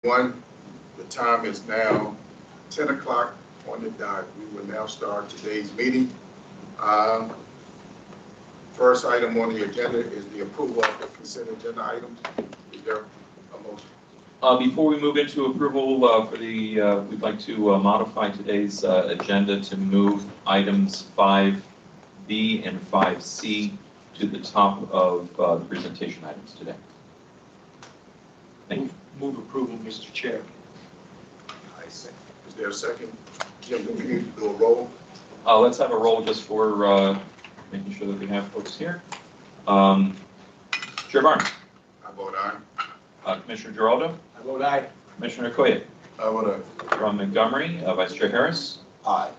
One, the time is now 10 o'clock on the dot. We will now start today's meeting. First item on the agenda is the approval of the consent agenda items. Is there a motion? Before we move into approval we'd like to modify today's agenda to move items 5B and 5C to the top of the presentation items today. Thank you. Move approval, Mr. Chair. I second. Is there a second? Jim, do we need to do a roll? Let's have a roll just for making sure that we have folks here. Chair Barnes. I vote aye. Commissioner Giraldo. I vote aye. Commissioner Okoye. I vote aye. From Montgomery, Vice Chair Harris. Aye.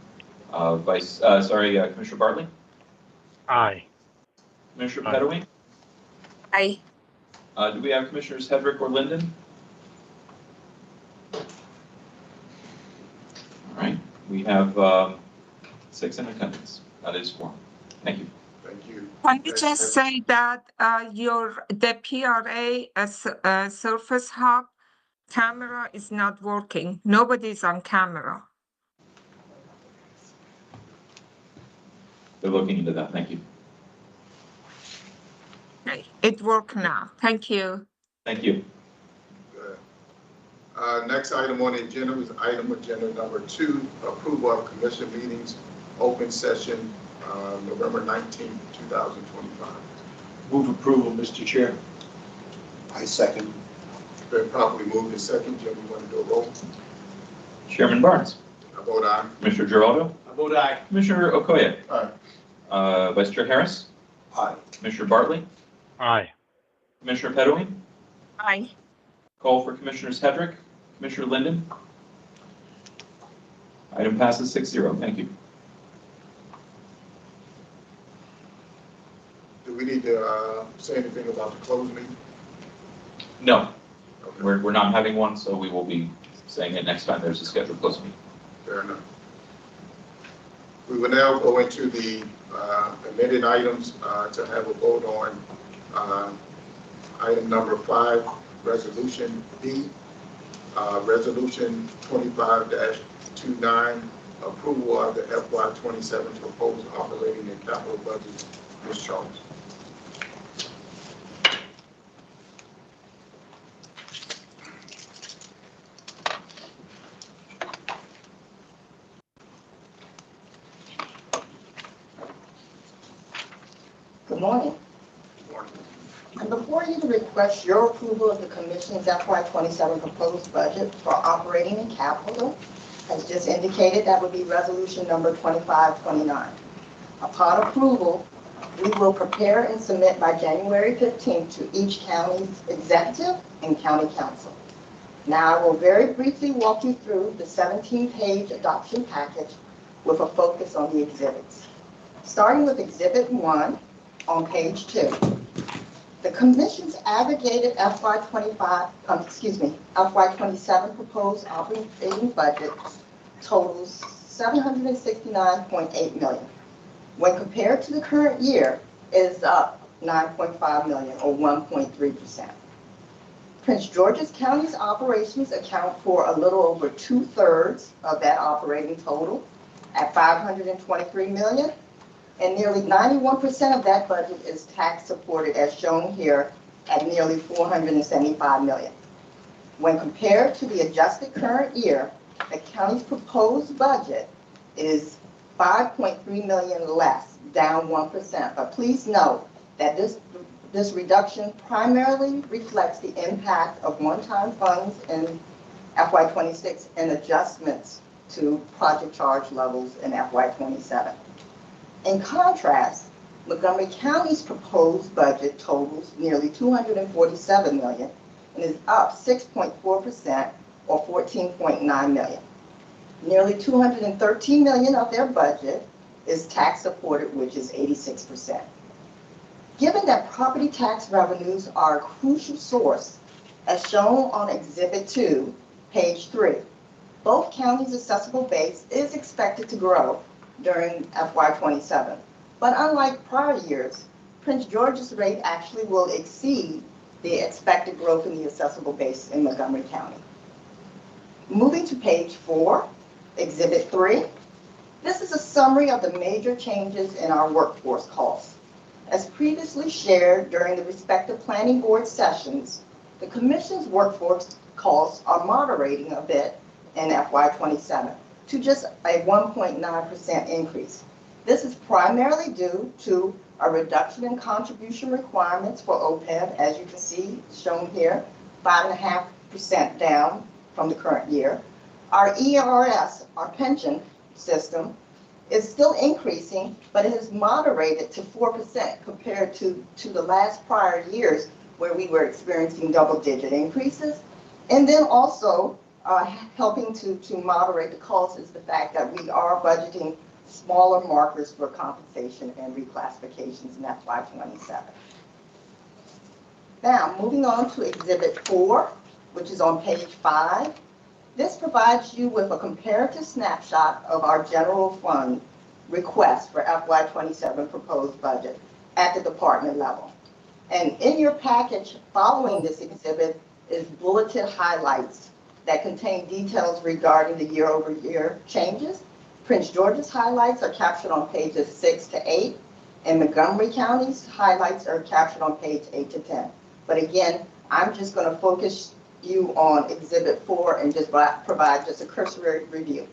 Commissioner Bartley. Aye. Commissioner Aye. Pettaway. Aye. Do we have Commissioners Hedrick or Linden? All right, we have 6 in attendance. That is 4. Thank you. Thank you. Can you just say that the PRA Surface Hub camera is not working? Nobody's on camera. They're looking into that. Thank you. Okay, it worked now. Thank you. Thank you. Good. Next item on the agenda is item agenda number 2, approval of commission meetings, open session, November 19th, 2025. Move approval, Mr. Chair. I second. Been properly moved and second. Jim, you want to do a roll? Chairman Barnes. I vote aye. Commissioner Giraldo. I vote aye. Commissioner Okoye. Aye. Vice Chair Harris. Aye. Commissioner Bartley. Aye. Commissioner Pettaway. Aye. Call for Commissioners Hedrick. Commissioner Linden. Item passes 6-0. Thank you. Do we need to say anything about the closed meeting? No, Okay, we're not having one, so we will be saying it next time there's a scheduled closed meeting. fair enough. We will now go into the amended items to have a vote on item number 5, Resolution B, Resolution 25-29, approval of the FY27 proposed operating and capital budget. Ms. Charles. Good morning. I'm before you to request your approval of the Commission's FY27 proposed budget for operating and capital. As just indicated, that would be resolution number 2529. Upon approval, we will prepare and submit by January 15th to each county's executive and county council. Now, I will very briefly walk you through the 17-page adoption package with a focus on the exhibits. Starting with Exhibit 1 on page 2. The Commission's aggregated FY27 proposed operating budget totals $769.8 million. When compared to the current year, it is up $9.5 million or 1.3%. Prince George's County's operations account for a little over 2/3 of that operating total at $523 million. And nearly 91% of that budget is tax supported, as shown here, at nearly $475 million. When compared to the adjusted current year, the county's proposed budget is $5.3 million less, down 1%. But please note that this reduction primarily reflects the impact of one-time funds in FY26 and adjustments to project charge levels in FY27. In contrast, Montgomery County's proposed budget totals nearly $247 million and is up 6.4% or $14.9 million. Nearly $213 million of their budget is tax supported, which is 86%. Given that property tax revenues are a crucial source, as shown on Exhibit 2, page 3, both counties' assessable base is expected to grow during FY27. But unlike prior years, Prince George's rate actually will exceed the expected growth in the assessable base in Montgomery County. Moving to page 4, Exhibit 3. This is a summary of the major changes in our workforce costs. As previously shared during the respective planning board sessions, the Commission's workforce costs are moderating a bit in FY27 to just a 1.9% increase. This is primarily due to a reduction in contribution requirements for OPEB, as you can see shown here, 5.5% down from the current year. Our ERS, our pension system, is still increasing, but it has moderated to 4% compared to the last prior years where we were experiencing double-digit increases. And then also helping to moderate the cost is the fact that we are budgeting smaller markers for compensation and reclassifications in FY27. Now, moving on to Exhibit 4, which is on page 5. This provides you with a comparative snapshot of our general fund request for FY27 proposed budget at the department level. And in your package following this exhibit is bulleted highlights that contain details regarding the year-over-year changes. Prince George's highlights are captured on pages 6 to 8, and Montgomery County's highlights are captured on page 8 to 10. But again, I'm just going to focus you on Exhibit 4 and just provide just a cursory review.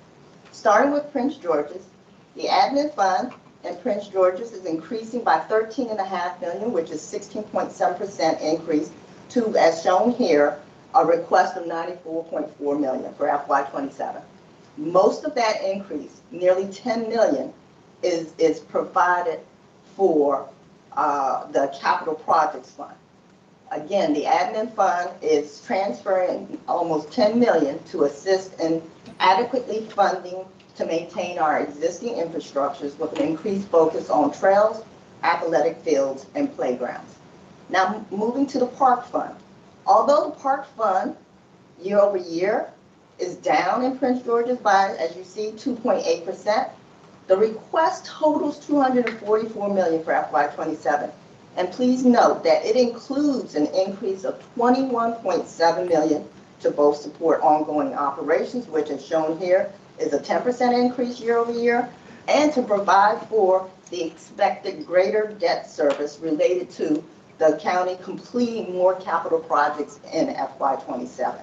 Starting with Prince George's, the admin fund in Prince George's is increasing by $13.5 million, which is 16.7% increase to, as shown here, a request of $94.4 million for FY27. Most of that increase, nearly $10 million, is provided for the capital projects fund. Again, the admin fund is transferring almost $10 million to assist in adequately funding to maintain our existing infrastructures with an increased focus on trails, athletic fields, and playgrounds. Now, moving to the park fund. Although the park fund year over year is down in Prince George's by, as you see, 2.8%, the request totals $244 million for FY27. And please note that it includes an increase of $21.7 million to both support ongoing operations, which is shown here is a 10% increase year over year, and to provide for the expected greater debt service related to the county completing more capital projects in FY27.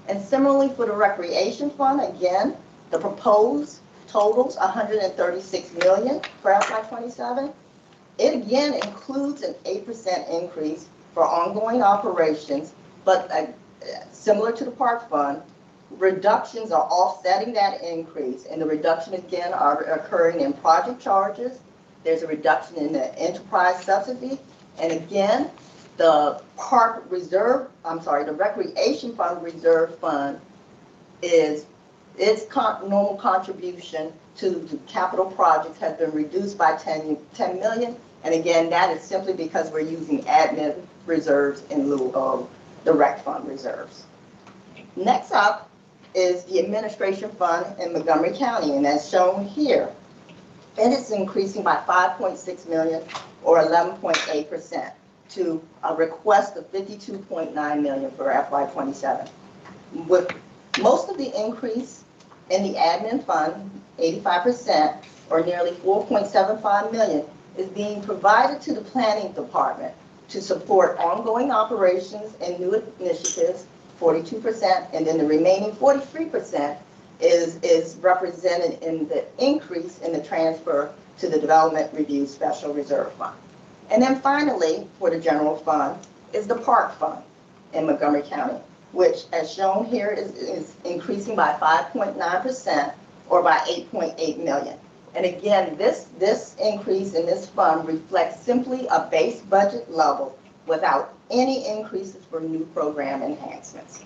And similarly for the recreation fund, again, the proposed totals $136 million for FY27. It again includes an 8% increase for ongoing operations, but similar to the park fund, reductions are offsetting that increase, and the reduction again are occurring in project charges. There's a reduction in the enterprise subsidy, and again, the recreation fund reserve fund is its normal contribution to the capital projects has been reduced by 10 million. And again, that is simply because we're using admin reserves in lieu of the rec fund reserves. Next up is the administration fund in Montgomery County, and as shown here, it is increasing by $5.6 million or 11.8% to a request of $52.9 million for FY27. With most of the increase in the admin fund, 85% or nearly $4.75 million, is being provided to the planning department to support ongoing operations and new initiatives, 42%, and then the remaining 43% is represented in the increase in the transfer to the Development Review Special Reserve Fund. And then finally, for the general fund, is the park fund in Montgomery County, which, as shown here, is increasing by 5.9% or by $8.8 million. And again, this increase in this fund reflects simply a base budget level without any increases for new program enhancements.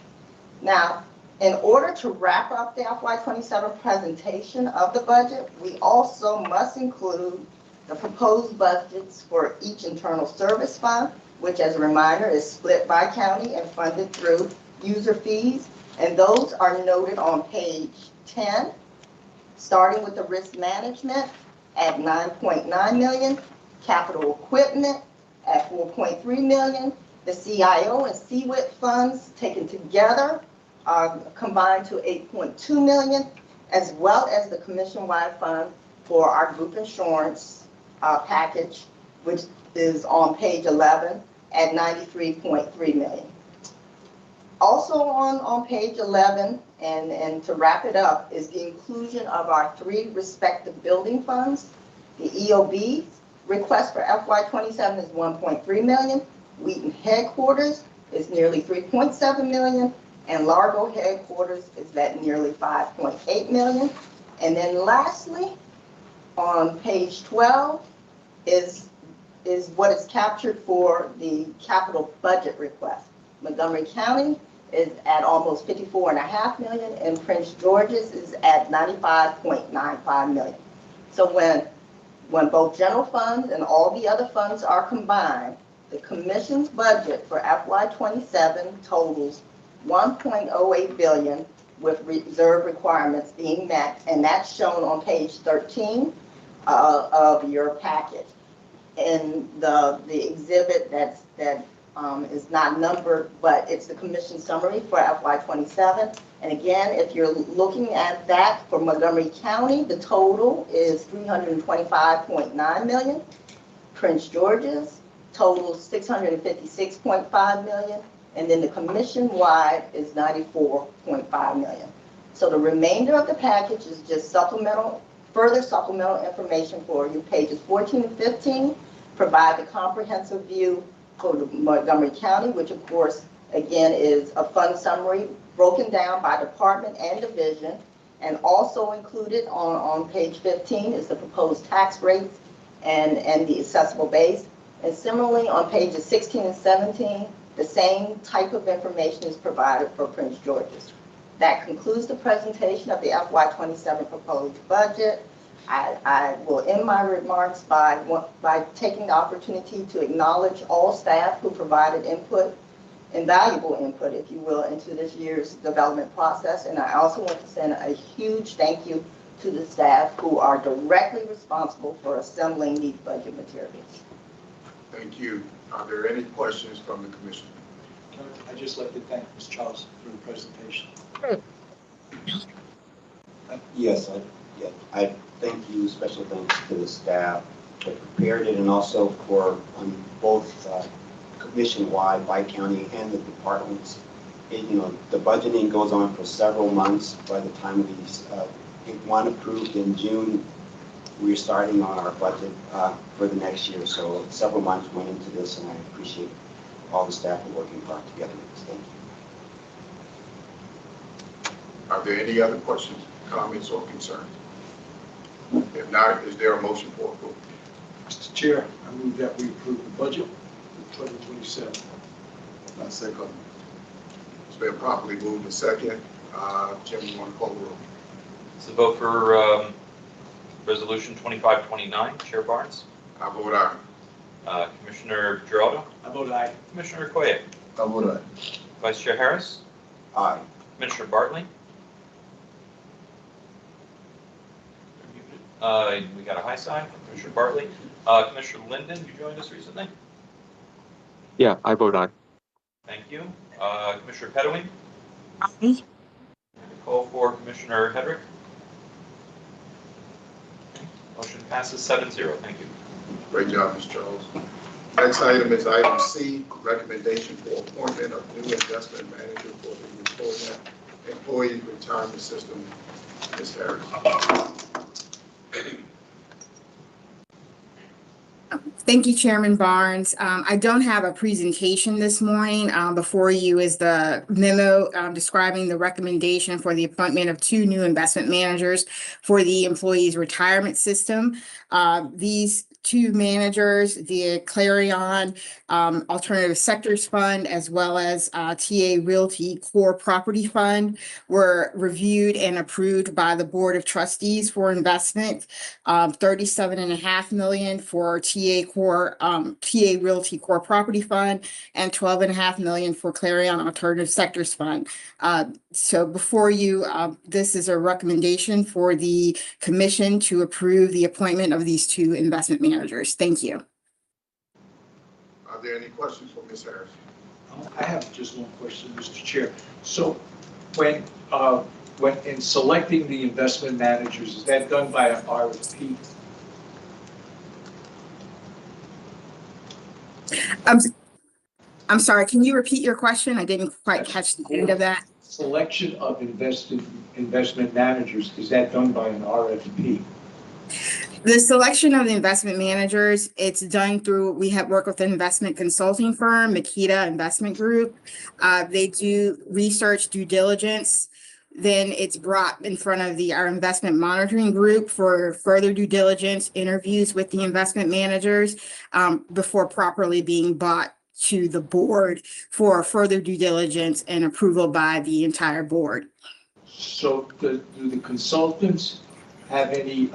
Now, in order to wrap up the FY27 presentation of the budget, we also must include the proposed budgets for each internal service fund, which, as a reminder, is split by county and funded through user fees. And those are noted on page 10, starting with the risk management at $9.9 million, capital equipment at $4.3 million, the CIO and CWIP funds taken together combined to 8.2 million, as well as the commission-wide fund for our group insurance package, which is on page 11 at 93.3 million. Also on page 11, and to wrap it up, is the inclusion of our 3 respective building funds. The EOB request for FY27 is 1.3 million. Wheaton headquarters is nearly 3.7 million. And Largo headquarters is at nearly 5.8 million. And then lastly, on page 12 is what is captured for the capital budget request. Montgomery County is at almost 54.5 million, and Prince George's is at 95.95 million. So when both general funds and all the other funds are combined, the commission's budget for FY27 totals 1.08 billion, with reserve requirements being met, and that's shown on page 13 of your packet. In the exhibit that is not numbered, but it's the commission summary for FY27. And again, if you're looking at that for Montgomery County, the total is 325.9 million. Prince George's totals 656.5 million. And then the commission-wide is 94.5 million. So the remainder of the package is just further supplemental information for you. Pages 14 and 15 provide the comprehensive view for the Montgomery County, which of course, again, is a fund summary broken down by department and division. And also included on page 15 is the proposed tax rates and the assessable base. And similarly, on pages 16 and 17, the same type of information is provided for Prince George's. That concludes the presentation of the FY27 proposed budget. I will end my remarks by taking the opportunity to acknowledge all staff who provided input, invaluable input, if you will, into this year's development process. And I also want to send a huge thank you to the staff who are directly responsible for assembling these budget materials. Thank you. Are there any questions from the commission? I'd just like to thank Ms. Charles for the presentation. Yes, I thank you. Special thanks to the staff that prepared it, and also for both commission-wide by county and the departments. The budgeting goes on for several months. By the time these get one approved in June, we're starting on our budget for the next year. So several months went into this, and I appreciate all the staff are working hard together with this. Thank you. Are there any other questions, comments, or concerns? If not, is there a motion for approval? Mr. Chair, I move that we approve the budget for 2027. I second. It's been properly moved and second. Jim, you want to call the roll? It's a vote for Resolution 2529. Chair Barnes. I vote aye. Commissioner Geraldo. I vote aye. Commissioner Okoye. I vote aye. Vice Chair Harris. Aye. Commissioner Bartley. We got a high sign from Commissioner Bartley. Commissioner Linden, you joined us recently. Yeah, I vote aye. Thank you. Commissioner Pedowing. Aye. Call for Commissioner Hedrick. Motion passes 7-0. Thank you. Great job, Ms. Charles. Next item is item C, recommendation for appointment of new investment manager for the employee retirement system. Ms. Harris. Thank you, Chairman Barnes. I don't have a presentation this morning. Before you is the memo describing the recommendation for the appointment of 2 new investment managers for the employees' retirement system. These 2 managers, the Clarion Alternative Sectors Fund, as well as TA Realty Core Property Fund, were reviewed and approved by the Board of Trustees for investment. $37.5 million for TA Realty Core Property Fund, and $12.5 million for Clarion Alternative Sectors Fund. So before you, this is a recommendation for the commission to approve the appointment of these 2 investment managers. Thank you. Are there any questions for Ms. Harris? I have just one question, Mr. Chair. So when, when in selecting the investment managers, is that done by an RFP? I'm sorry, can you repeat your question? I didn't quite catch the end of that. Selection of investment managers, is that done by an RFP? The selection of the investment managers, it's done through, we have worked with an investment consulting firm, Makita Investment Group. They do research due diligence. Then it's brought in front of our investment monitoring group for further due diligence, interviews with the investment managers before properly being brought to the board for further due diligence and approval by the entire board. So do the consultants have any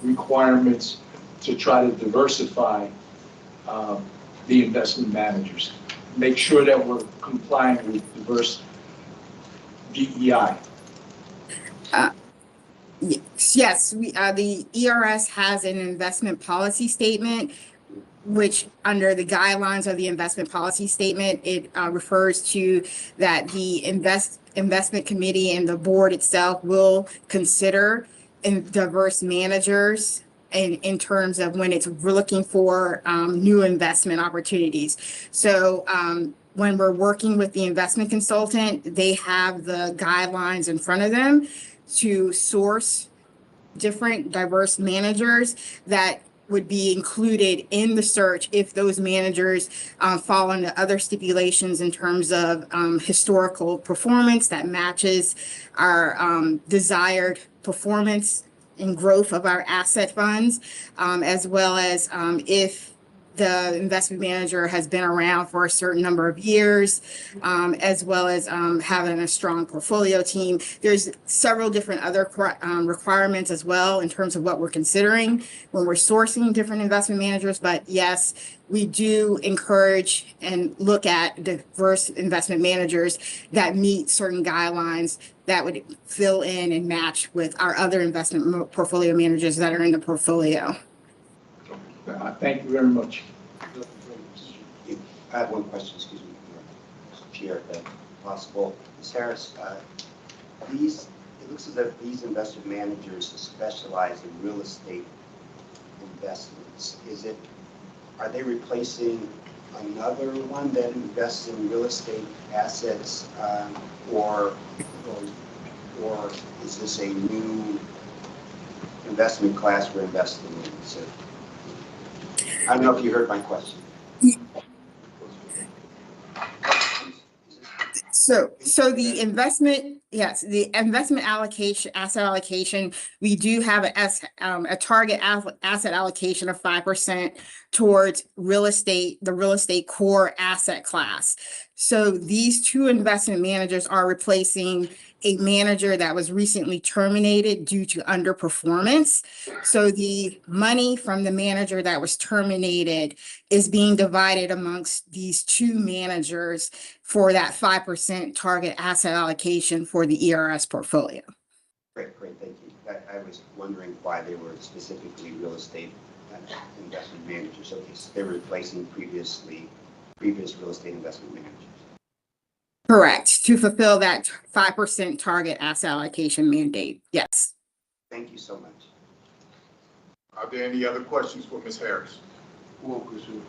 requirements to try to diversify the investment managers? Make sure that we're complying with diverse DEI. Yes, the ERS has an investment policy statement, which under the guidelines of the investment policy statement, it refers to that the investment committee and the board itself will consider diverse managers in terms of when we're looking for new investment opportunities. So when we're working with the investment consultant, they have the guidelines in front of them to source different diverse managers that would be included in the search if those managers fall into other stipulations in terms of historical performance that matches our desired performance and growth of our asset funds, as well as if the investment manager has been around for a certain number of years, as well as having a strong portfolio team. There's several different other requirements as well in terms of what we're considering when we're sourcing different investment managers. But yes, we do encourage and look at diverse investment managers that meet certain guidelines that would fill in and match with our other investment portfolio managers that are in the portfolio. Thank you very much. I have one question, excuse me, Chair, if possible. Ms. Harris, it looks as if these investment managers specialize in real estate investments. Are they replacing another one that invests in real estate assets, or is this a new investment class we're investing in? So, I don't know if you heard my question. So the investment, yes, the investment allocation, asset allocation, we do have a target asset allocation of 5% towards real estate, the real estate core asset class. So these two investment managers are replacing a manager that was recently terminated due to underperformance. So the money from the manager that was terminated is being divided amongst these two managers for that 5% target asset allocation for the ERS portfolio. Great, thank you. I was wondering why they were specifically real estate investment managers. Okay, so they're replacing previous real estate investment managers. Correct, to fulfill that 5% target asset allocation mandate, yes. Thank you so much. Are there any other questions for Ms. Harris? One question.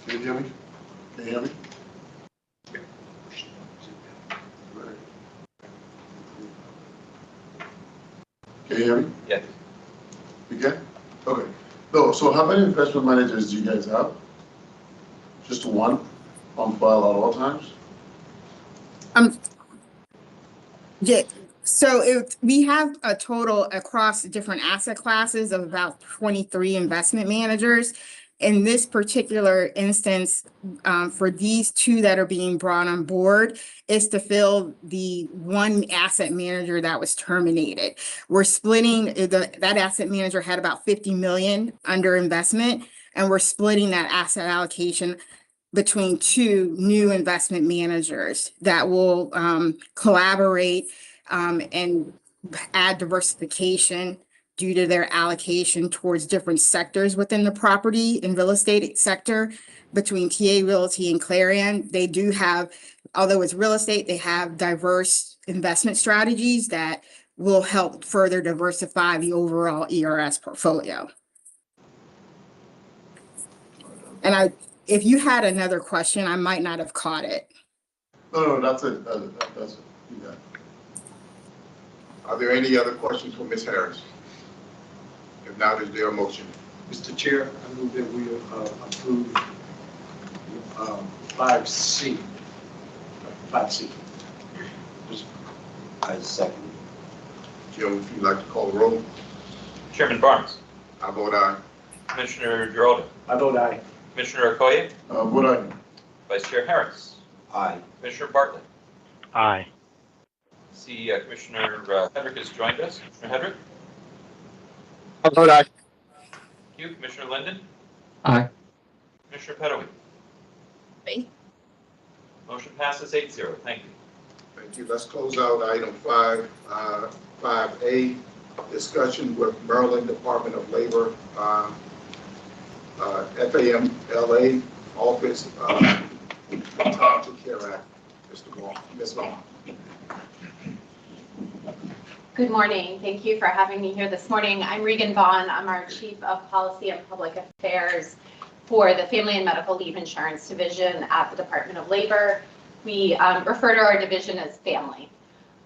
Can you hear me? Can you hear me? Can you hear me? Yes. You can? Okay. No, so how many investment managers do you guys have? Just one on file at all times? Yeah, so we have a total across different asset classes of about 23 investment managers. In this particular instance, for these two that are being brought on board, is to fill the one asset manager that was terminated. We're splitting, that asset manager had about 50 million under investment, and we're splitting that asset allocation between two new investment managers that will collaborate and add diversification due to their allocation towards different sectors within the property and real estate sector. Between TA Realty and Clarion, they do have although it's real estate, they have diverse investment strategies that will help further diversify the overall ERS portfolio. And if you had another question, I might not have caught it. No, that's it. That's it. You got it. Are there any other questions for Ms. Harris? If not, is there a motion? Mr. Chair, I move that we approve 5C. 5C. I second. Joe, if you'd like to call the roll. Chairman Barnes, I vote aye. Commissioner Geraldo, I vote aye. Commissioner Okoye, Would I? Vice Chair Harris, Aye. Commissioner Bartlett. Aye. See Commissioner Hedrick has joined us. Commissioner Hedrick? I vote aye. Thank you. Commissioner Linden? Aye. Commissioner Pettaway? Aye. Motion passes 8-0. Thank you. Thank you. Let's close out item 5A, discussion with Maryland Department of Labor, FAMLA Office, Time to Care Act. Mr. Long, Ms. Long. Good morning. Thank you for having me here this morning. I'm Regan Vaughn. I'm our Chief of Policy and Public Affairs for the Family and Medical Leave Insurance Division at the Department of Labor. We refer to our division as family.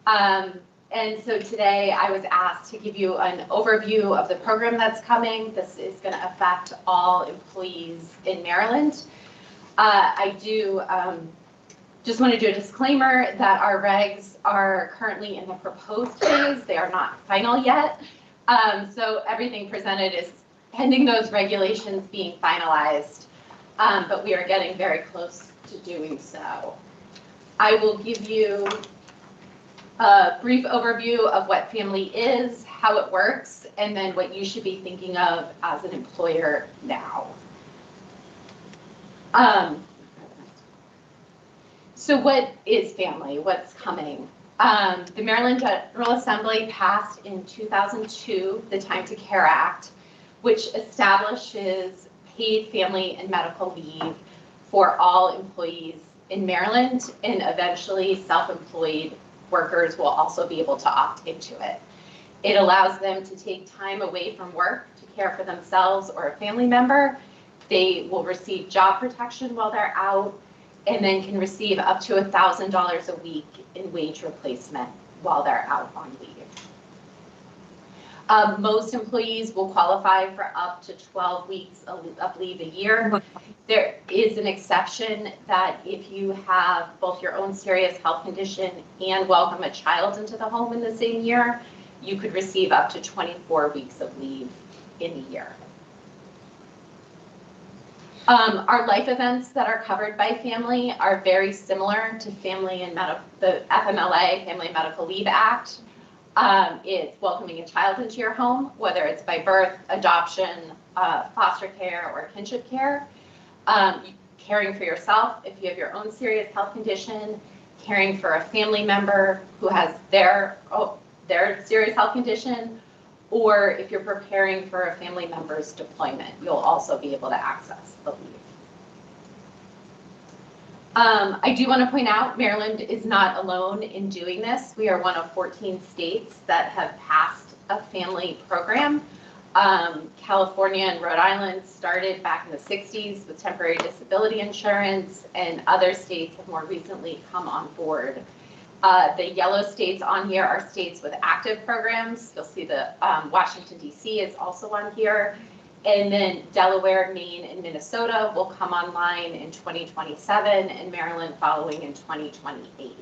And so today I was asked to give you an overview of the program that's coming. This is going to affect all employees in Maryland. I do just want to do a disclaimer that our regs are currently in the proposed phase. They are not final yet. So everything presented is pending those regulations being finalized, but we are getting very close to doing so. I will give you a brief overview of what family is, how it works, and then what you should be thinking of as an employer now. So what is family? What's coming? The Maryland General Assembly passed in 2002 the Time to Care Act, which establishes paid family and medical leave for all employees in Maryland, and eventually self-employed workers will also be able to opt into it. It allows them to take time away from work to care for themselves or a family member. They will receive job protection while they're out, and then can receive up to $1,000 a week in wage replacement while they're out on leave. Most employees will qualify for up to 12 weeks of leave a year. There is an exception that if you have both your own serious health condition and welcome a child into the home in the same year, you could receive up to 24 weeks of leave in a year. Our life events that are covered by family are very similar to the FMLA, Family and Medical Leave Act. It's welcoming a child into your home, whether it's by birth, adoption, foster care, or kinship care. Caring for yourself if you have your own serious health condition, caring for a family member who has their serious health condition, or if you're preparing for a family member's deployment, you'll also be able to access the leave. I do want to point out Maryland is not alone in doing this. We are one of 14 states that have passed a family program. California and Rhode Island started back in the 60s with temporary disability insurance, and other states have more recently come on board. The yellow states on here are states with active programs. You'll see the Washington, D.C. is also on here. And then Delaware, Maine, and Minnesota will come online in 2027, and Maryland following in 2028.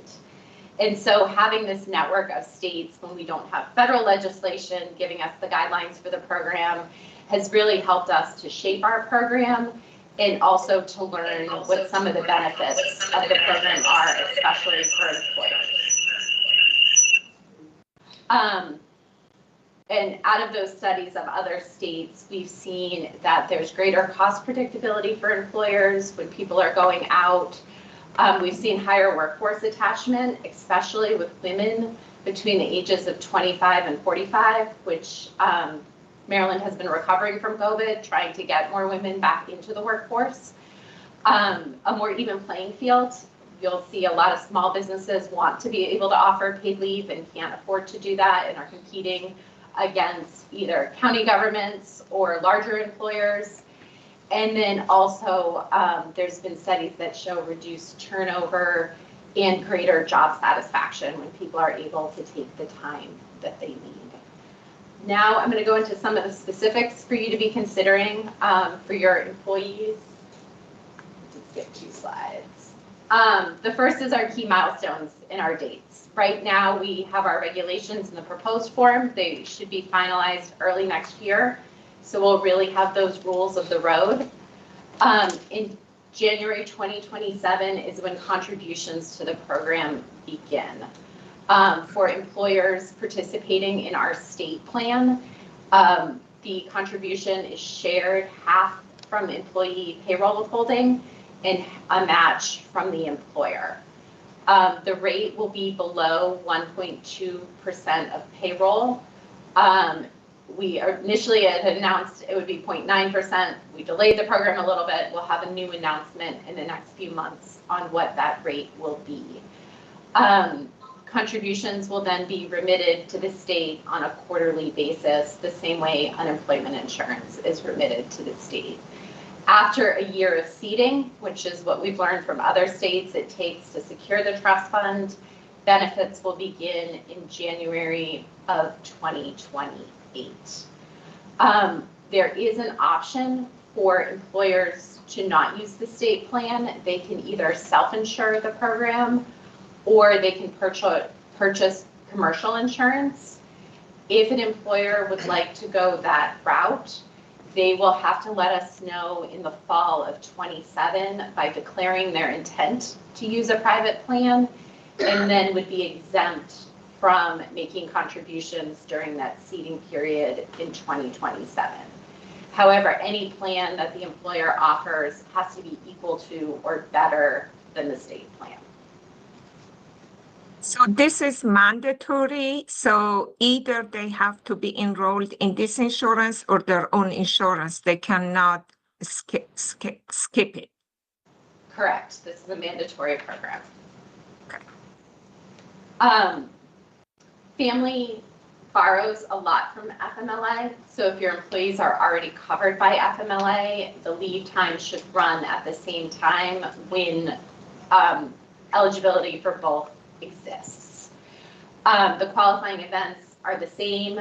And so having this network of states when we don't have federal legislation giving us the guidelines for the program has really helped us to shape our program and also to learn what some of the benefits of the program are, especially for employers. And out of those studies of other states, we've seen that there's greater cost predictability for employers when people are going out. We've seen higher workforce attachment, especially with women between the ages of 25 and 45, which Maryland has been recovering from COVID, trying to get more women back into the workforce. A more even playing field You'll see a lot of small businesses want to be able to offer paid leave and can't afford to do that and are competing against either county governments or larger employers. And then also, there's been studies that show reduced turnover and greater job satisfaction when people are able to take the time that they need. Now I'm going to go into some of the specifics for you to be considering for your employees. Let's get 2 slides. The first is our key milestones and our dates. Right now we have our regulations in the proposed form. They should be finalized early next year. So we'll really have those rules of the road. In January 2027 is when contributions to the program begin. For employers participating in our state plan, the contribution is shared half from employee payroll withholding and a match from the employer. The rate will be below 1.2% of payroll. We initially had announced it would be 0.9%. We delayed the program a little bit. We'll have a new announcement in the next few months on what that rate will be. Contributions will then be remitted to the state on a quarterly basis, the same way unemployment insurance is remitted to the state. After a year of seeding, which is what we've learned from other states it takes to secure the trust fund, benefits will begin in January of 2028. There is an option for employers to not use the state plan. They can either self-insure the program or they can purchase commercial insurance. If an employer would like to go that route, they will have to let us know in the fall of 27 by declaring their intent to use a private plan, and then would be exempt from making contributions during that seeding period in 2027. However, any plan that the employer offers has to be equal to or better than the state plan. So this is mandatory, so either they have to be enrolled in this insurance or their own insurance. They cannot skip it. Correct. This is a mandatory program. Okay. Family borrows a lot from FMLA. So if your employees are already covered by FMLA, the leave time should run at the same time when eligibility for both exists. The qualifying events are the same.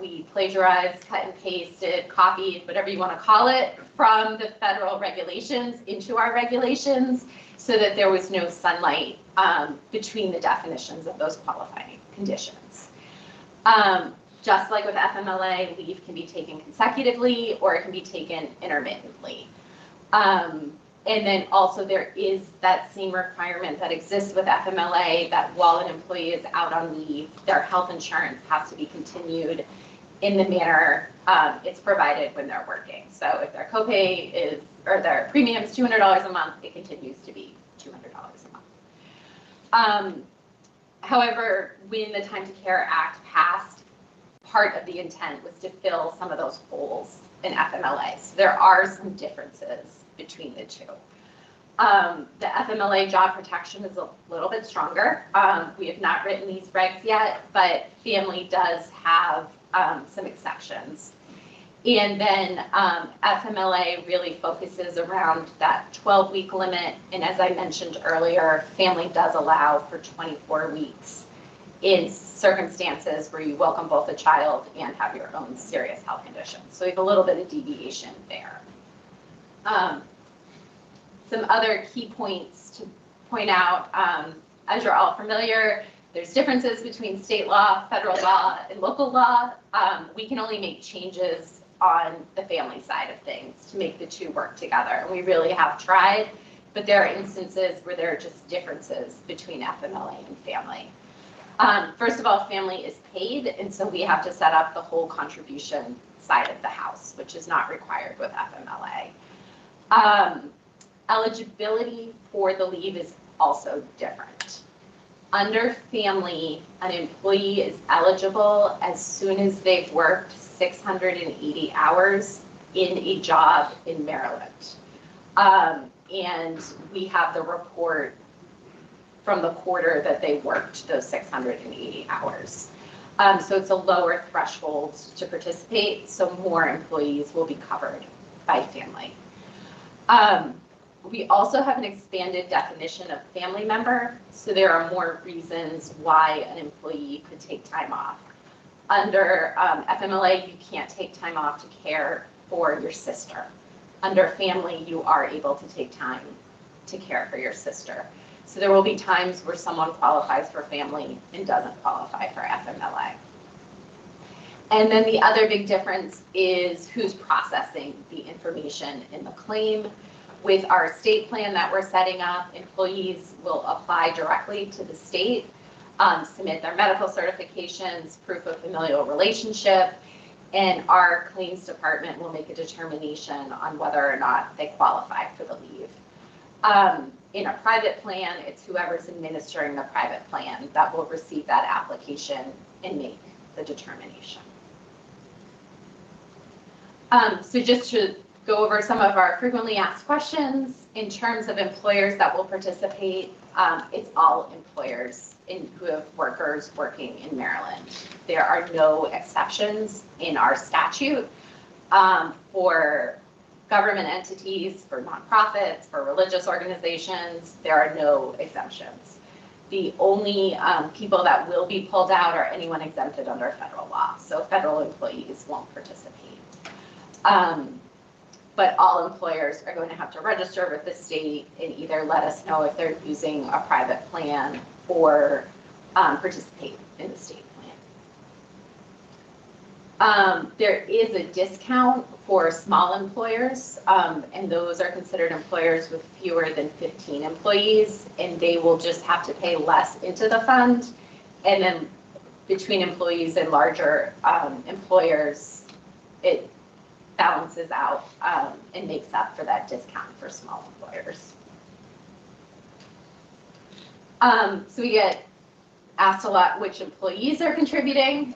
We plagiarized, cut and pasted, copied, whatever you want to call it, from the federal regulations into our regulations so that there was no sunlight between the definitions of those qualifying conditions. Just like with FMLA, leave can be taken consecutively or it can be taken intermittently. And then also there is that same requirement that exists with FMLA that while an employee is out on leave, their health insurance has to be continued in the manner it's provided when they're working. So if their copay is, or their premium is $200 a month, it continues to be $200 a month. However, when the Time to Care Act passed, part of the intent was to fill some of those holes in FMLA. So there are some differences between the two. The FMLA job protection is a little bit stronger. We have not written these regs yet, but family does have some exceptions. And then FMLA really focuses around that 12-week limit. And as I mentioned earlier, family does allow for 24 weeks in circumstances where you welcome both a child and have your own serious health conditions. So we have a little bit of deviation there. Some other key points to point out, as you're all familiar, there's differences between state law, federal law, and local law. We can only make changes on the family side of things to make the two work together. And we really have tried, but there are instances where there are just differences between FMLA and family. First of all, family is paid, and so we have to set up the whole contribution side of the house, which is not required with FMLA. Eligibility for the leave is also different. Under family, an employee is eligible as soon as they've worked 680 hours in a job in Maryland. And we have the report from the quarter that they worked those 680 hours. So it's a lower threshold to participate, so more employees will be covered by family. We also have an expanded definition of family member, so there are more reasons why an employee could take time off. Under FMLA, you can't take time off to care for your sister. Under family, you are able to take time to care for your sister. So there will be times where someone qualifies for family and doesn't qualify for FMLA. And then the other big difference is who's processing the information in the claim. With our state plan that we're setting up, employees will apply directly to the state, submit their medical certifications, proof of familial relationship, and our claims department will make a determination on whether or not they qualify for the leave. In a private plan, it's whoever's administering the private plan that will receive that application and make the determination. So just to go over some of our frequently asked questions, in terms of employers that will participate, it's all employers who have workers working in Maryland. There are no exceptions in our statute for government entities, for nonprofits, for religious organizations. There are no exemptions. The only people that will be pulled out are anyone exempted under federal law. So federal employees won't participate. But all employers are going to have to register with the state and either let us know if they're using a private plan or participate in the state plan. There is a discount for small employers, and those are considered employers with fewer than 15 employees, and they will just have to pay less into the fund. And then between employees and larger employers, it balances out and makes up for that discount for small employers. So we get asked a lot which employees are contributing,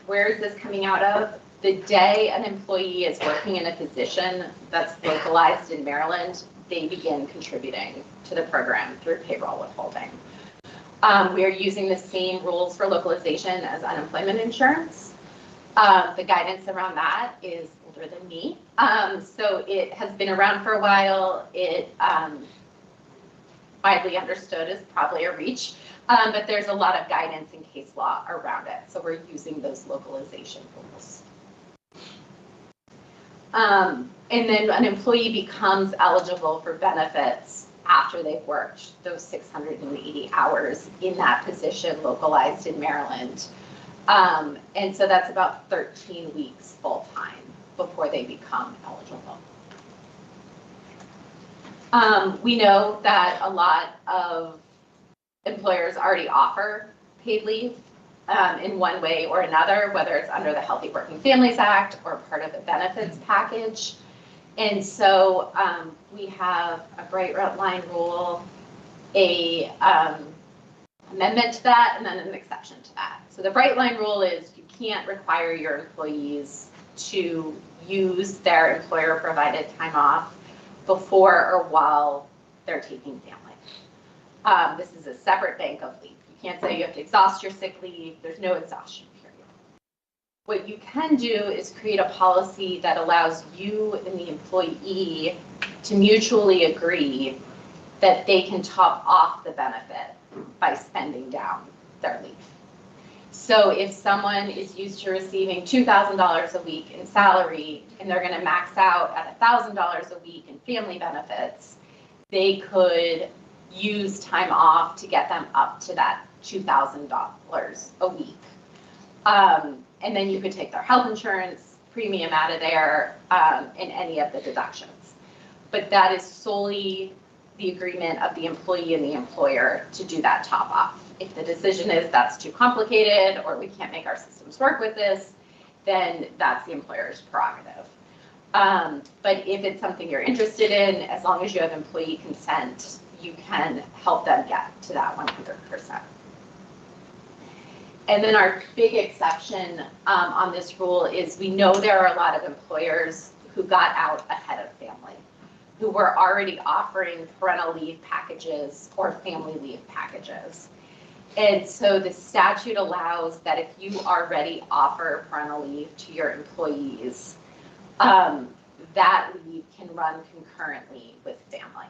where is this coming out of? The day an employee is working in a position that's localized in Maryland, they begin contributing to the program through payroll withholding. We are using the same rules for localization as unemployment insurance. The guidance around that is older than me. So it has been around for a while. It widely understood is probably a reach, but there's a lot of guidance and case law around it. So we're using those localization rules. And then an employee becomes eligible for benefits after they've worked those 680 hours in that position localized in Maryland. And so that's about 13 weeks full-time before they become eligible. We know that a lot of employers already offer paid leave in one way or another, whether it's under the Healthy Working Families Act or part of the benefits package. And so we have a bright line rule, a amendment to that, and then an exception to that. So the bright line rule is you can't require your employees to use their employer provided time off before or while they're taking family. This is a separate bank of leave. You can't say you have to exhaust your sick leave. There's no exhaustion period. What you can do is create a policy that allows you and the employee to mutually agree that they can top off the benefit by spending down their leave. So if someone is used to receiving $2,000 a week in salary and they're going to max out at $1,000 a week in family benefits, they could use time off to get them up to that $2,000 a week. And then you could take their health insurance premium out of there and any of the deductions. But that is solely the agreement of the employee and the employer to do that top off. If the decision is that's too complicated or we can't make our systems work with this, then that's the employer's prerogative. But if it's something you're interested in, as long as you have employee consent, you can help them get to that 100%. And then our big exception on this rule is we know there are a lot of employers who got out ahead of family, who were already offering parental leave packages or family leave packages. And so the statute allows that if you already offer parental leave to your employees, that leave can run concurrently with family.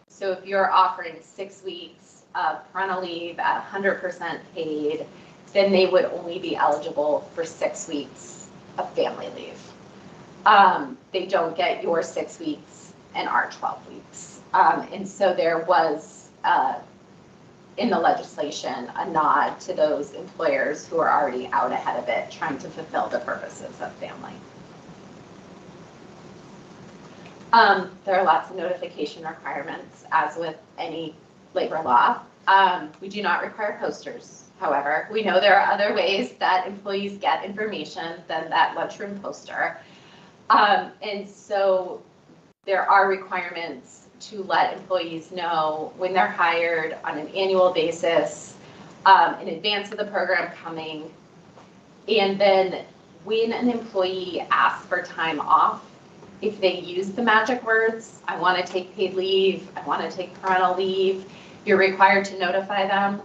So if you're offering 6 weeks of parental leave at 100% paid, then they would only be eligible for 6 weeks of family leave. They don't get your 6 weeks and our 12 weeks. And so there was, in the legislation, a nod to those employers who are already out ahead of it, trying to fulfill the purposes of family. There are lots of notification requirements, as with any labor law. We do not require posters, however. We know there are other ways that employees get information than that lunchroom poster. And so there are requirements to let employees know when they're hired on an annual basis, in advance of the program coming. And then when an employee asks for time off, if they use the magic words, I want to take paid leave, I want to take parental leave, you're required to notify them.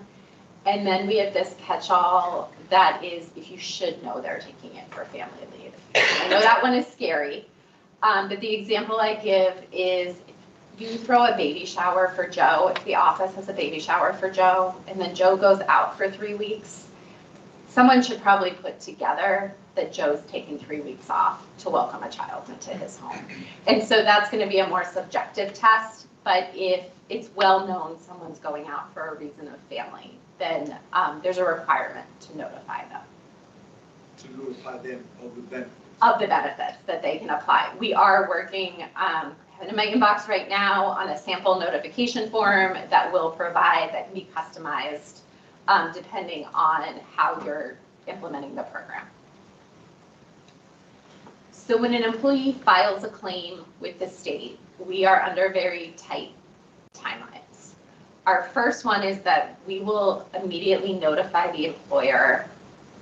And then we have this catch-all that is if you should know they're taking it for family leave. I know that one is scary, but the example I give is you throw a baby shower for Joe, if the office has a baby shower for Joe, and then Joe goes out for 3 weeks, someone should probably put together that Joe's taking 3 weeks off to welcome a child into his home. And so that's going to be a more subjective test, but if it's well known someone's going out for a reason of family, then there's a requirement to notify them. To notify them of the benefits. Of the benefits that they can apply. We are working, I have it in my inbox right now, on a sample notification form that will provide, that can be customized depending on how you're implementing the program. So when an employee files a claim with the state, we are under very tight timelines. Our first one is that we will immediately notify the employer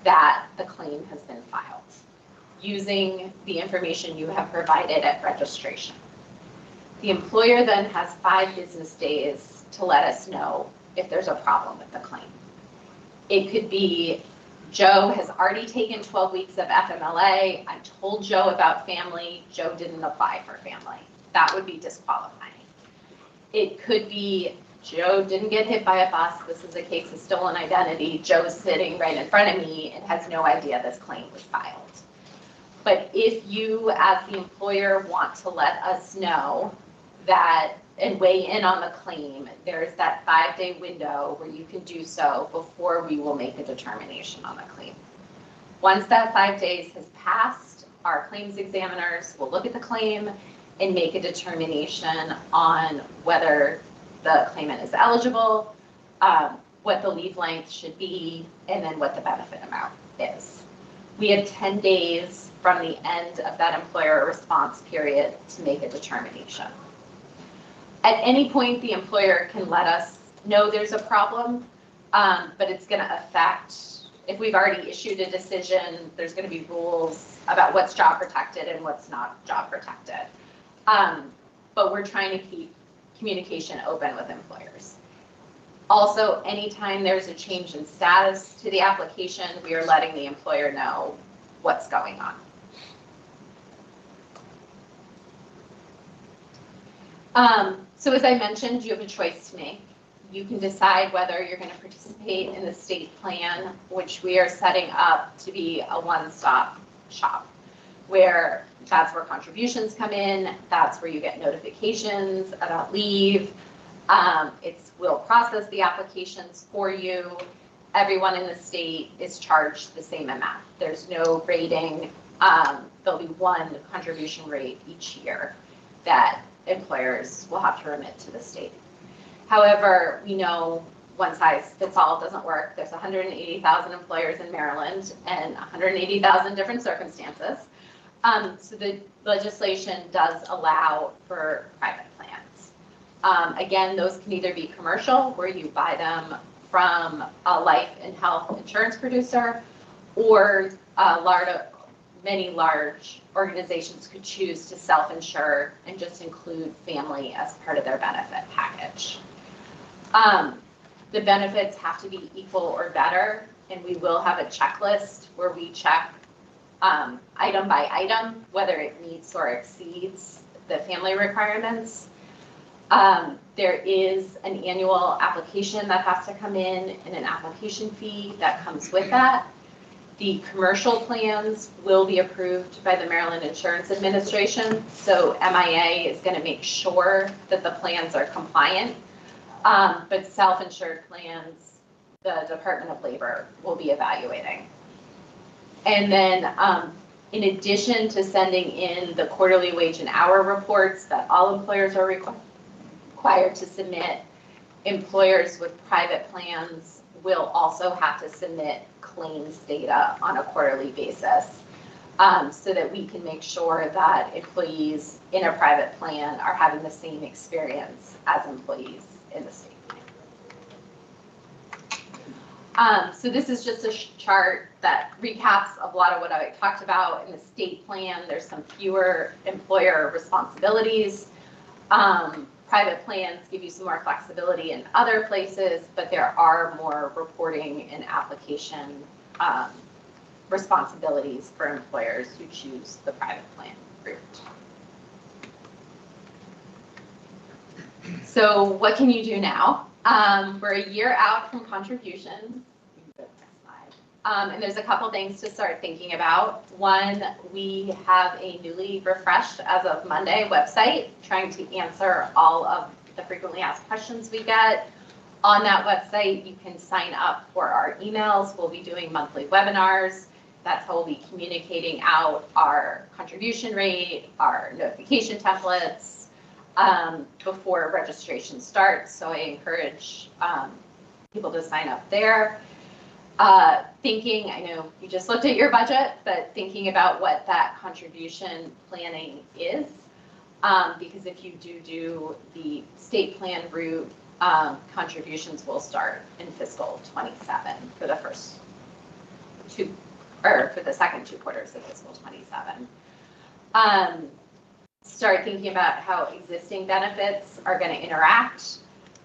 that the claim has been filed using the information you have provided at registration. The employer then has 5 business days to let us know if there's a problem with the claim. It could be Joe has already taken 12 weeks of FMLA. I told Joe about family. Joe didn't apply for family. That would be disqualifying. It could be Joe didn't get hit by a bus. This is a case of stolen identity. Joe's sitting right in front of me and has no idea this claim was filed. But if you, as the employer, want to let us know that and weigh in on the claim, there's that 5-day window where you can do so before we will make a determination on the claim. Once that 5 days has passed, our claims examiners will look at the claim and make a determination on whether the claimant is eligible, what the leave length should be, and then what the benefit amount is. We have 10 days from the end of that employer response period to make a determination. At any point, the employer can let us know there's a problem, but it's going to affect, if we've already issued a decision, there's going to be rules about what's job protected and what's not job protected. But we're trying to keep communication open with employers. Also, anytime there's a change in status to the application, we are letting the employer know what's going on. So as I mentioned, you have a choice to make. You can decide whether you're going to participate in the state plan, which we are setting up to be a one-stop shop, where that's where contributions come in, that's where you get notifications about leave. We'll process the applications for you. Everyone in the state is charged the same amount. There's no rating. There'll be one contribution rate each year that employers will have to remit to the state. However, we know one size fits all doesn't work. There's 180,000 employers in Maryland and 180,000 different circumstances. So the legislation does allow for private plans. Again, those can either be commercial, where you buy them from a life and health insurance producer, or many large organizations could choose to self-insure and just include family as part of their benefit package. The benefits have to be equal or better, and we will have a checklist where we check item by item whether it meets or exceeds the family requirements. There is an annual application that has to come in and an application fee that comes with that. The commercial plans will be approved by the Maryland Insurance Administration, so MIA is going to make sure that the plans are compliant. But self-insured plans, the Department of Labor will be evaluating. And then in addition to sending in the quarterly wage and hour reports that all employers are required to submit, employers with private plans will also have to submit claims data on a quarterly basis, so that we can make sure that employees in a private plan are having the same experience as employees in the state plan. So this is just a chart that recaps a lot of what I talked about in the state plan. There's some fewer employer responsibilities. Private plans give you some more flexibility in other places, but there are more reporting and application responsibilities for employers who choose the private plan route. So what can you do now? We're a year out from contributions. And there's a couple things to start thinking about. One, we have a newly refreshed, as of Monday, website trying to answer all of the frequently asked questions we get. On that website, you can sign up for our emails. We'll be doing monthly webinars. That's how we'll be communicating out our contribution rate, our notification templates before registration starts. So I encourage people to sign up there. Thinking, I know you just looked at your budget, but thinking about what that contribution planning is, because if you do the state plan route, contributions will start in fiscal 27 for the first two, or for the second 2 quarters of fiscal 27. Start thinking about how existing benefits are going to interact.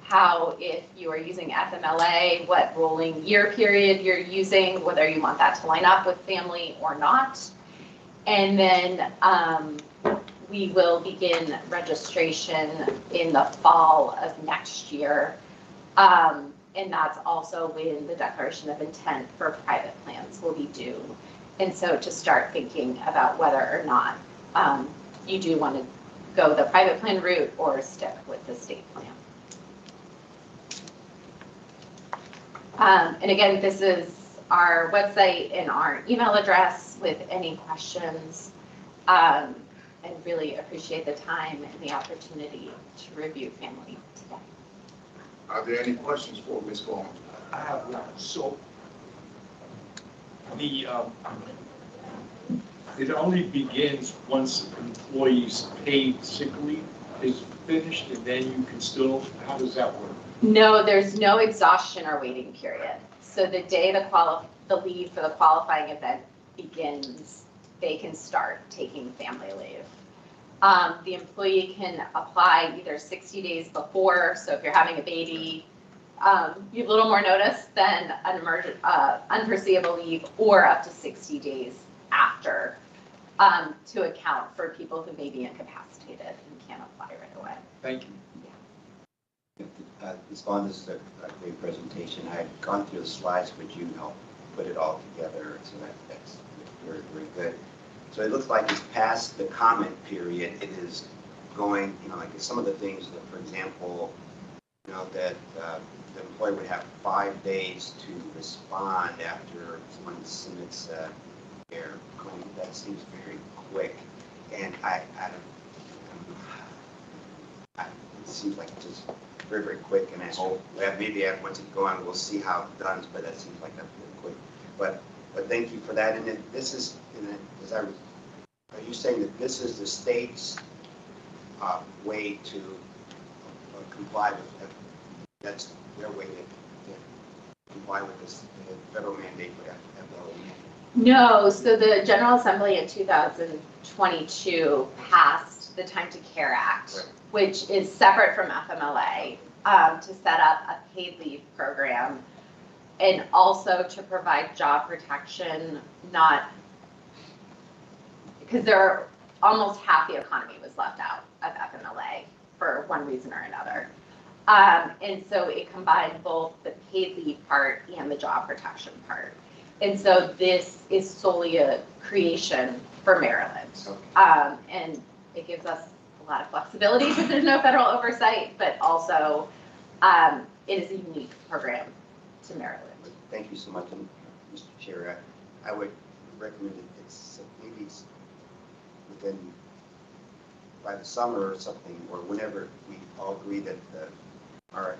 How, if you are using FMLA, what rolling year period you're using, whether you want that to line up with family or not. And then we will begin registration in the fall of next year. And that's also when the declaration of intent for private plans will be due. And so to start thinking about whether or not you do want to go the private plan route or stick with the state plan. And again, this is our website and our email address with any questions. And really appreciate the time and the opportunity to review family today. Are there any questions for Ms. Vaughn? I have one. So it only begins once employees paid sick leave is finished, and then you can still, how does that work? No, there's no exhaustion or waiting period. So the day the leave for the qualifying event begins, they can start taking family leave. The employee can apply either 60 days before, so if you're having a baby, you have a little more notice than an unforeseeable leave, or up to 60 days after, to account for people who may be incapacitated and can't apply right away. Thank you. Ms. Vaughn, this is a great presentation. I had gone through the slides, but you helped put it all together, so that's very, very good. So it looks like it's past the comment period. It is going, like some of the things that, for example, that the employee would have 5 days to respond after someone submits their claim. That seems very quick, and it seems like it's just very, very quick, and I hope maybe once it goes on, we'll see how it does, but that seems like that's really quick. But thank you for that. And then this is, are you saying that this is the state's way to comply with, that's their way to comply with this federal mandate for FMLA? No, so the General Assembly in 2022 passed the Time to Care Act, Right. which is separate from FMLA, to set up a paid leave program and also to provide job protection, not, because almost half the economy was left out of FMLA for one reason or another. And so it combined both the paid leave part and the job protection part. And so this is solely a creation for Maryland. And it gives us a lot of flexibility because there's no federal oversight, but also it is a unique program to Maryland. Thank you so much, Mr. Chair. I would recommend it's maybe within, by the summer or something, or whenever we all agree that our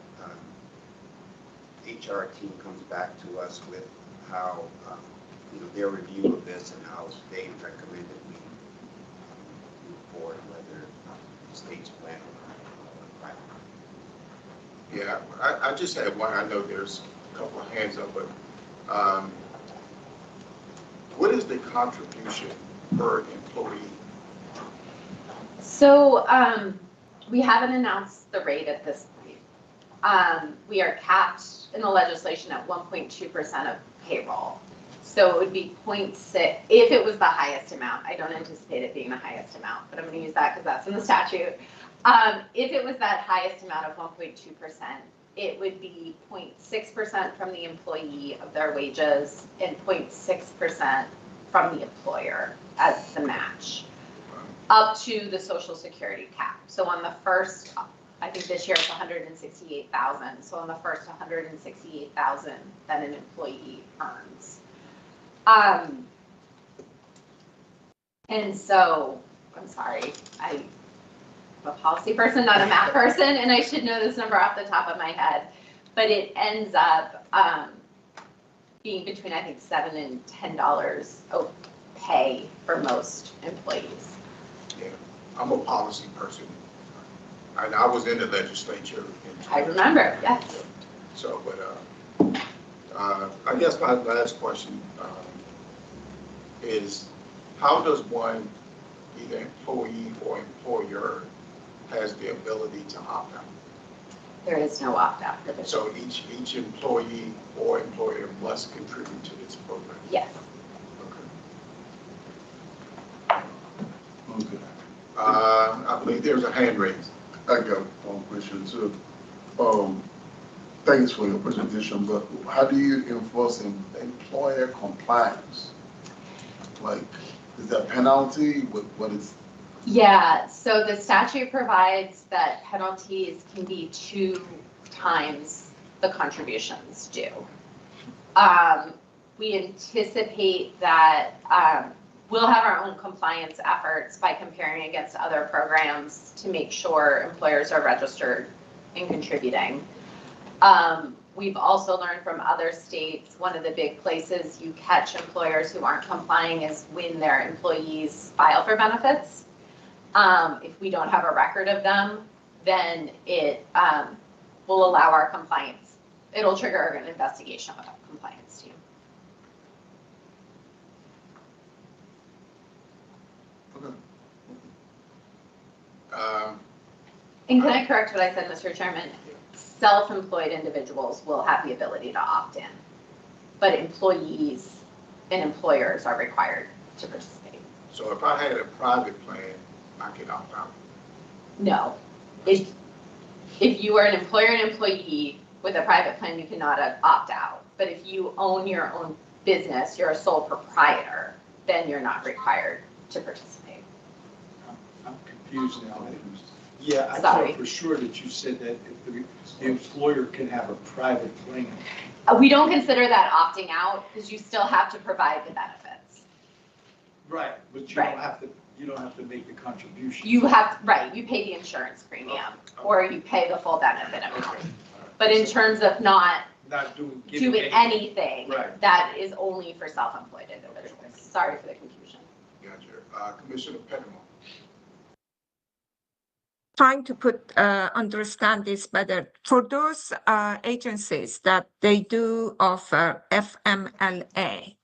HR team comes back to us with how, their review of this and how they recommend that we move forward, whether state's plan or private. Yeah, I just had one. I know there's a couple of hands up, but what is the contribution per employee? So we haven't announced the rate at this point. We are capped in the legislation at 1.2% of payroll. So it would be 0.6, if it was the highest amount. I don't anticipate it being the highest amount, but I'm going to use that because that's in the statute. If it was that highest amount of 1.2%, it would be 0.6% from the employee of their wages and 0.6% from the employer as the match, up to the Social Security cap. So on the first, I think this year it's 168,000. So on the first 168,000 that an employee earns. And so, I'm sorry, I'm a policy person, not a math person, and I should know this number off the top of my head, but it ends up being between, I think, $7 and $10 of pay for most employees. Yeah, I'm a policy person. I was in the legislature. I remember, yes. So, but I guess my last question is, how does one, either employee or employer, has the ability to opt out? There is no opt-out provision. So each employee or employer must contribute to this program? Yes. Okay. Okay. I believe there's a hand raised. I got one question too. Thanks for your presentation, but how do you enforce employer compliance? Like, is there a penalty? What is? Yeah, so the statute provides that penalties can be 2 times the contributions due. We anticipate that we'll have our own compliance efforts by comparing against other programs to make sure employers are registered and contributing. We've also learned from other states, one of the big places you catch employers who aren't complying is when their employees file for benefits. If we don't have a record of them, then it will allow our compliance. It'll trigger an investigation with our compliance team. Okay. And can I correct what I said, Mr. Chairman? Self-employed individuals will have the ability to opt in, but employees and employers are required to participate. So if I had a private plan, I could opt out? No. If you are an employer and employee with a private plan, you cannot opt out. But if you own your own business, you're a sole proprietor, then you're not required to participate. I'm confused now. Yeah, I Sorry. thought for sure that you said that if the employer can have a private plan. We don't consider that opting out because you still have to provide the benefits. Right, but Right. you don't have to make the contribution. You have, right, you pay the insurance premium or you pay the full benefit amount. But in terms of not doing anything, Right. that is only for self-employed individuals. Sorry for the confusion. Gotcha. Commissioner Pettimore. Trying to understand this better. For those agencies that they do offer FMLA,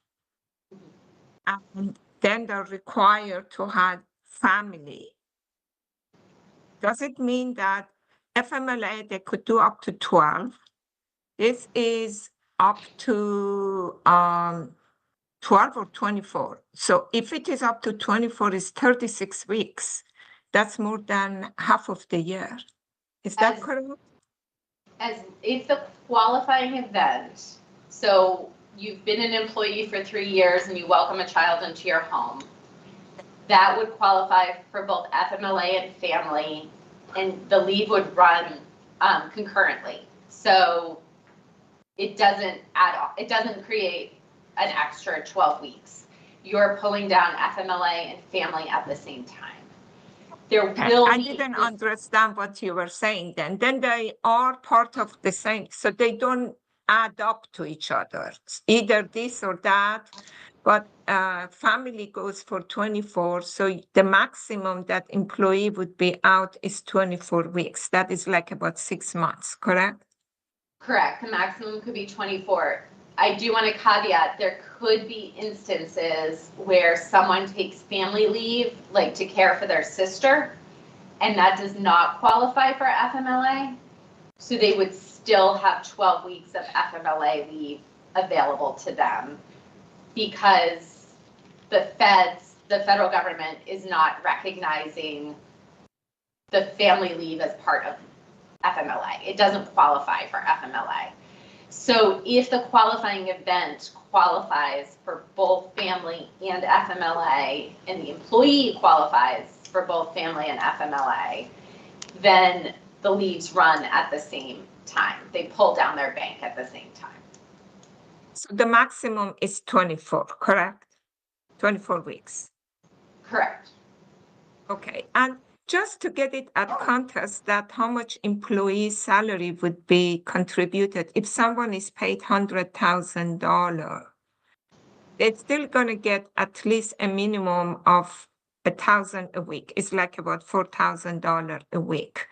and then they're required to have family. Does it mean that FMLA, they could do up to 12? This is up to 12 or 24. So if it is up to 24, it's 36 weeks. That's more than half of the year. Is that As- correct? As it's a qualifying event, so you've been an employee for 3 years and you welcome a child into your home, that would qualify for both FMLA and family, and the leave would run concurrently. So it doesn't create an extra 12 weeks. You're pulling down FMLA and family at the same time. There Okay, will I be. didn't understand what you were saying then. Then they are part of the same, so they don't add up to each other. It's either this or that, but family goes for 24. So the maximum that employee would be out is 24 weeks. That is like about 6 months, correct? Correct, the maximum could be 24. I do want to caveat, there could be instances where someone takes family leave, like to care for their sister, and that does not qualify for FMLA. So they would still have 12 weeks of FMLA leave available to them because the federal government is not recognizing the family leave as part of FMLA. It doesn't qualify for FMLA. So if the qualifying event qualifies for both family and FMLA, and the employee qualifies for both family and FMLA, then the leaves run at the same time. They pull down their bank at the same time. So the maximum is 24, correct? 24 weeks. Correct. Okay, and just to get it at context, that how much employee salary would be contributed if someone is paid $100,000, they're still going to get at least a minimum of $1,000 a week. It's like about $4,000 a week.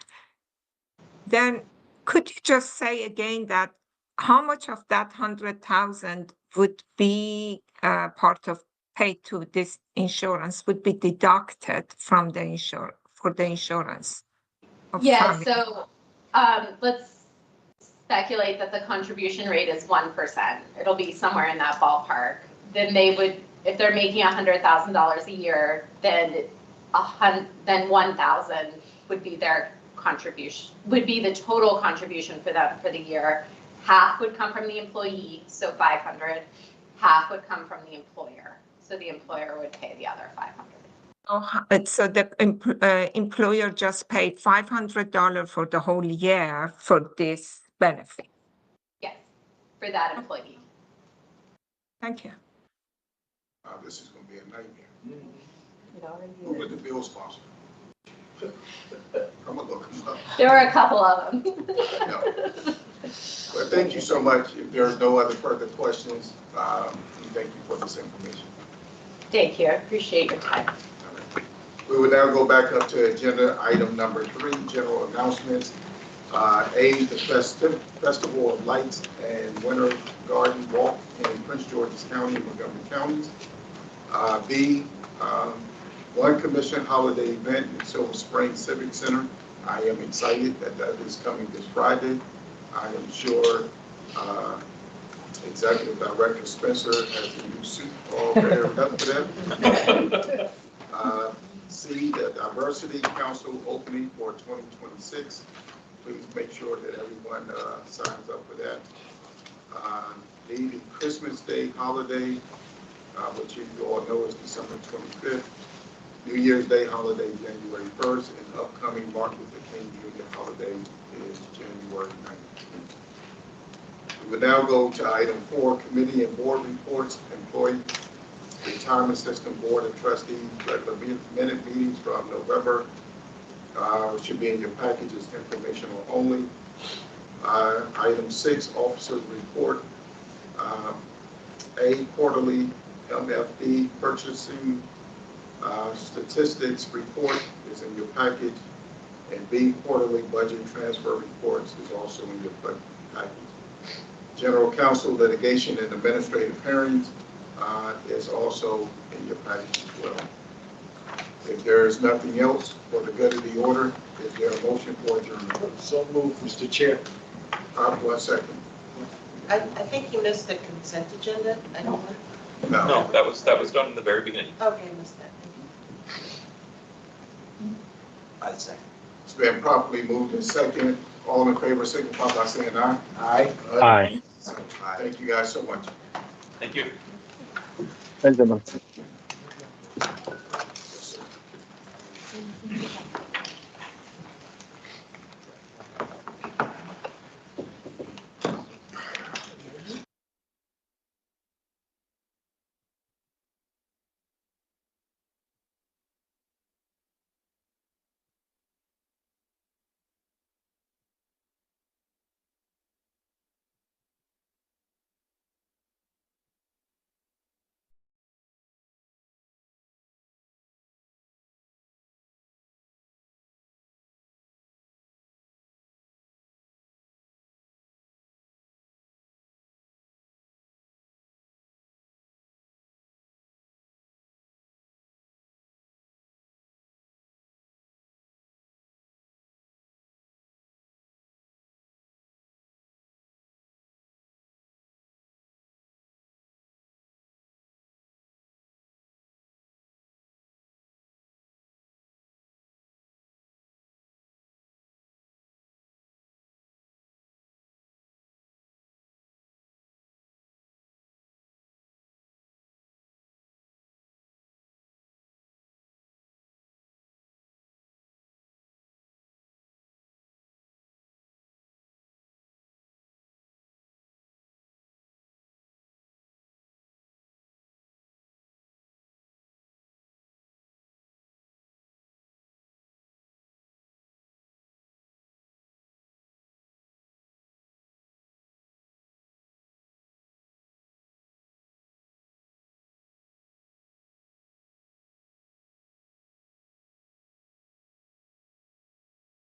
Then could you just say again that how much of that 100,000 would be part of paid to this insurance would be deducted from the insurance? Yeah, family? so let's speculate that the contribution rate is 1%. It'll be somewhere in that ballpark. Then they would, if they're making $100,000 a year, then 1,000 would be their contribution, would be the total contribution for them for the year. Half would come from the employee, so 500. Half would come from the employer, so the employer would pay the other 500. So the employer just paid $500 for the whole year for this benefit. Yes, for that employee. Thank you. This is going to be a nightmare. Who would the bill sponsor? I'm going to look them up. There were a couple of them. No. But thank you so much. If there's no other further questions, we thank you for this information. Thank you. I appreciate your time. We will now go back up to agenda item number 3, general announcements. A, the Festival of Lights and Winter Garden Walk in Prince George's County and Montgomery counties. B, one commission holiday event in Silver Spring Civic Center. I am excited that that is coming this Friday. I am sure Executive Director Spencer has a new suit all paired up for that. C, the Diversity Council opening for 2026. Please make sure that everyone signs up for that. D, the Christmas Day holiday, which you all know is December 25th. New Year's Day holiday, January 1st, and upcoming Martin Luther King Jr. holiday is January 19th. We will now go to item 4, committee and board reports, employee retirement system board of trustees, regular minute meetings from November. Should be in your packages, informational only. Item 6, officers report. A, quarterly MFD purchasing statistics report is in your package, and B, quarterly budget transfer reports is also in your package. General counsel litigation and administrative hearings. is also in your package as well. If there is nothing else for the good of the order, is there a motion for adjournment? So moved, Mr. Chair. 1 second. I think you missed the consent agenda. I don't know. No, that was done in the very beginning. Okay, missed that. I second. It's been properly moved and second. All in favor, signify by saying aye. Aye. Aye. Thank you guys so much. Thank you. Thank you, man.